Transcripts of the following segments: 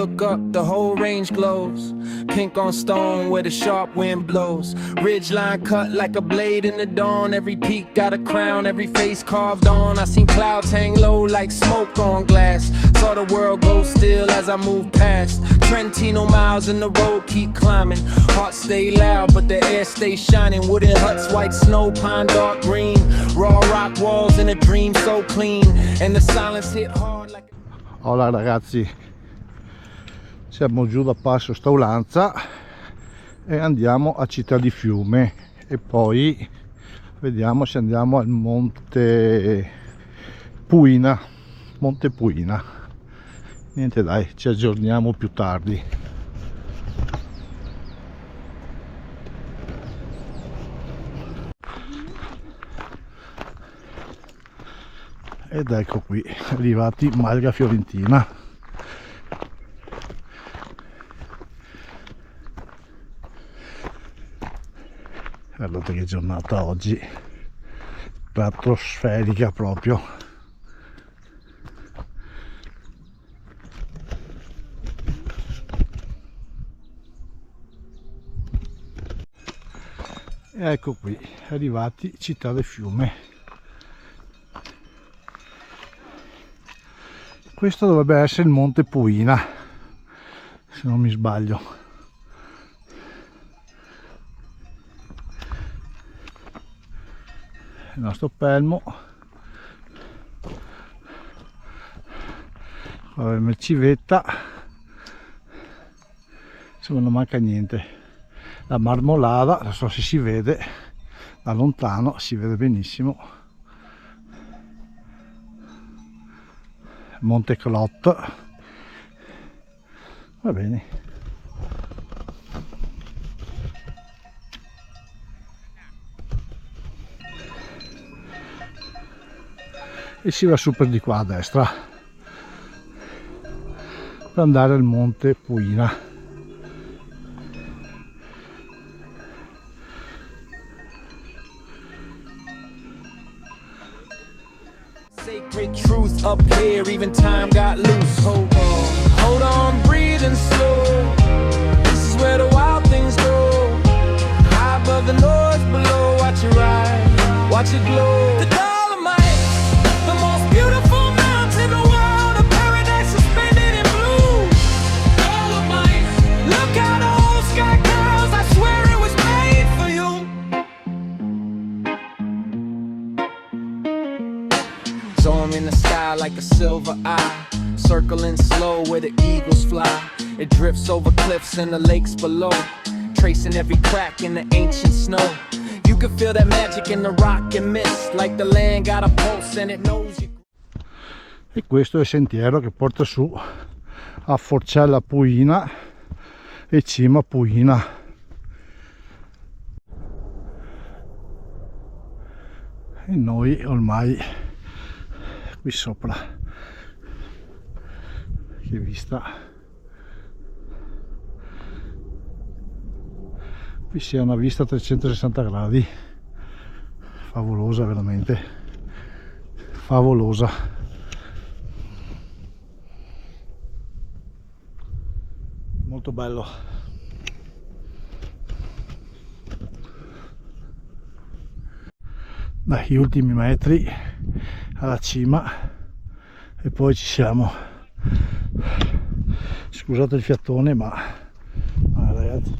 look up, the whole range glows. Pink on stone where the sharp wind blows. Ridgeline cut like a blade in the dawn. Every peak got a crown, every face carved on. I seen clouds hang low like smoke on glass. Saw the world go still as I moved past. Trentino miles in the road, keep climbing. Heart stay loud, but the air stay shining. Wooden huts, white snow, pine dark green. Raw rock walls in a dream so clean. And the silence hit hard like... Hola ragazzi, siamo giù da Passo Staulanza e andiamo a Città di Fiume e poi vediamo se andiamo al Monte Puina. Niente dai, ci aggiorniamo più tardi. Ed ecco qui, arrivati Malga Fiorentina. Guardate che giornata oggi, stratosferica proprio. E ecco qui, arrivati Città del Fiume. Questo dovrebbe essere il Monte Puina, se non mi sbaglio. Il nostro pelmo. Qua la civetta. Insomma non manca niente. La Marmolada, non so se si vede, da lontano si vede benissimo. Monte Clot, va bene. E si va su per di qua a destra per andare al Monte Puina. Sacred truth up here, even time got loose. Hold on, breathing slow. This is where the wild things go. High above the noise, below, watch it ride, watch it glow. The Dolomites, the most beautiful mountain in the world, a paradise suspended in blue. Dolomites, look how the whole sky curls, I swear it was made for you. So I'm in the sky like a silver eye, circling slow where the eagles fly. It drifts over cliffs and the lakes below, tracing every crack in the ancient snow. You can feel that magic in the rock and mist, like the land got a pulse and it knows you. E questo è il sentiero che porta su a Forcella Puina e Cima Puina. E noi ormai qui sopra, che vista, qui si ha una vista a 360 gradi, favolosa, veramente favolosa. Molto bello. Dai, gli ultimi metri alla cima e poi ci siamo. Scusate il fiatone, ma ragazzi,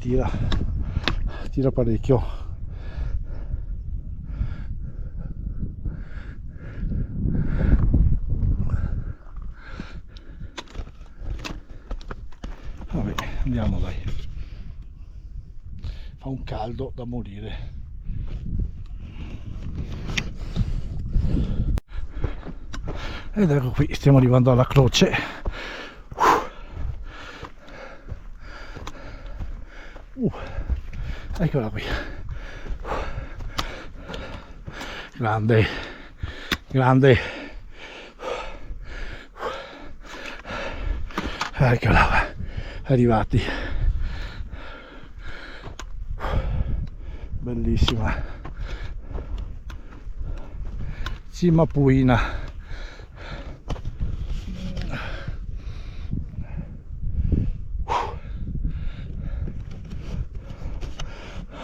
tira parecchio. Vabbè, andiamo dai, fa un caldo da morire. Ed ecco qui, stiamo arrivando alla croce. Eccola qui. Grande, grande. Eccola, arrivati. Bellissima. Cima Puina.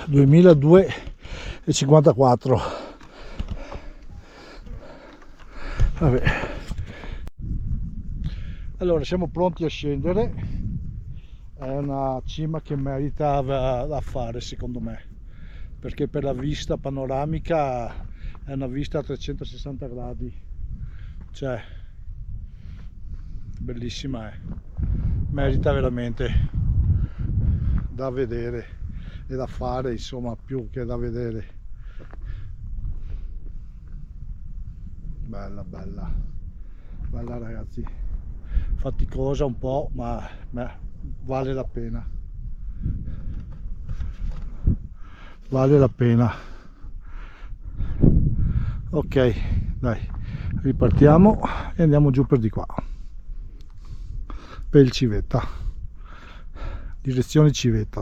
2254. Vabbè, allora siamo pronti a scendere. È una cima che merita da fare secondo me, perché per la vista panoramica è una vista a 360 gradi, cioè bellissima, merita veramente da vedere e da fare, insomma, più che da vedere. Bella bella bella ragazzi, faticosa un po', ma vale la pena, vale la pena. Ok, dai, ripartiamo e andiamo giù per di qua, per il Civetta, direzione Civetta.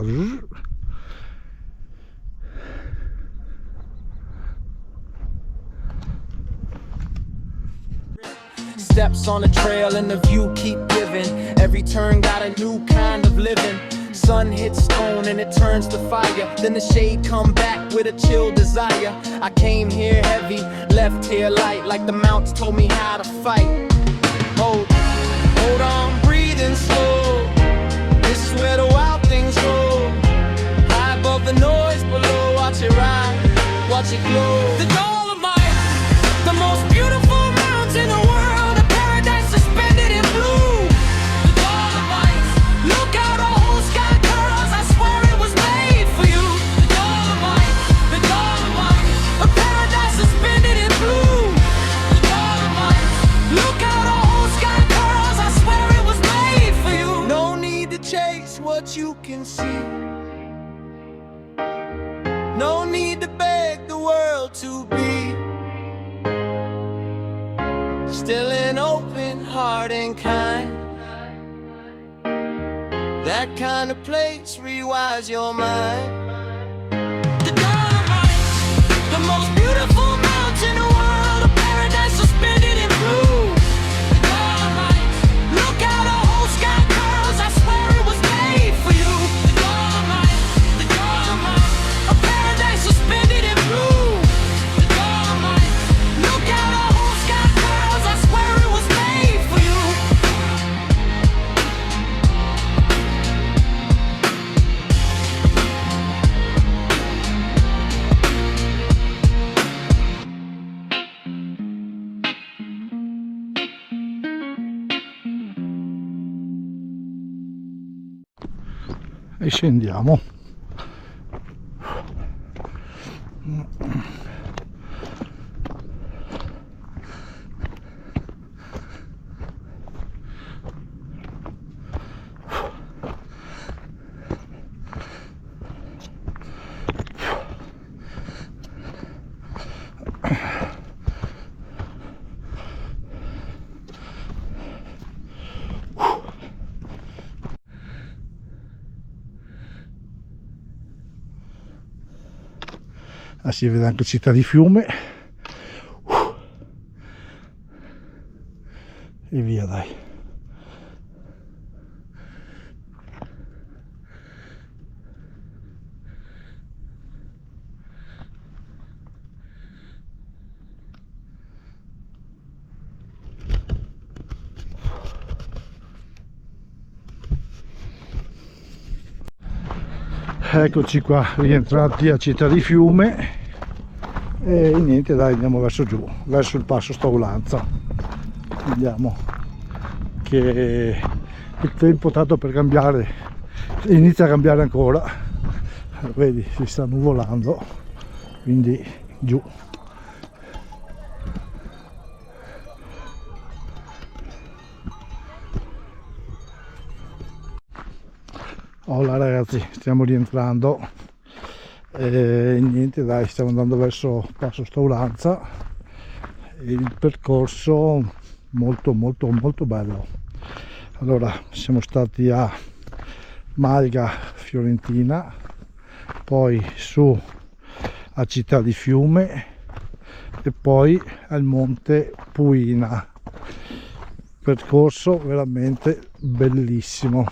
Steps on the trail and the view keep giving. Every turn got a new kind of living. Sun hits stone and it turns to fire. Then the shade come back with a chill desire. I came here heavy, left here light, like the mounts told me how to fight. Hold on, breathing slow. This is where the wild things go. High above the noise below, watch it ride, watch it glow. The Dolomites, the most beautiful mountains in the world. You can see, no need to beg the world to be still an open heart and kind. That kind of place rewires your mind. The Dolomites, the most beautiful mountain in the world, a paradise suspended in blue. The Dolomites, look how the whole sky curls, I swear it was made for you. The Dolomites, a paradise suspended in blue. The Dolomites, look how the whole sky curls, I swear it was made for you. E scendiamo. Si vede anche Città di Fiume e via, dai. Eccoci qua, rientrati a Città di Fiume e niente, dai, andiamo verso giù, verso il passo Staulanza. Vediamo che il tempo, tanto per cambiare, inizia a cambiare ancora, vedi, si sta nuvolando, quindi giù. Hola ragazzi, stiamo rientrando e niente, dai, stiamo andando verso Passo Staulanza. Il percorso molto bello. Allora, siamo stati a Malga Fiorentina, poi su a Città di Fiume e poi al Monte Puina. Percorso veramente bellissimo.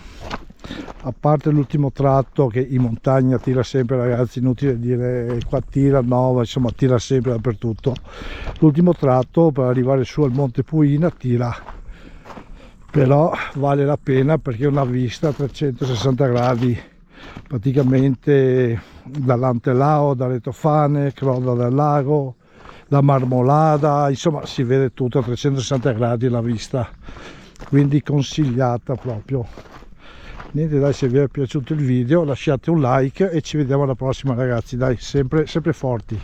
a parte l'ultimo tratto che in montagna tira sempre, ragazzi, inutile dire qua tira, no, insomma tira sempre dappertutto. L'ultimo tratto per arrivare su al Monte Puina tira, però vale la pena perché è una vista a 360 gradi, praticamente dall'Antelao, dalle Tofane, Crodda del Lago, la Marmolada, insomma si vede tutto a 360 gradi la vista, quindi consigliata proprio. Niente, dai, se vi è piaciuto il video lasciate un like e ci vediamo alla prossima, ragazzi, dai, sempre forti.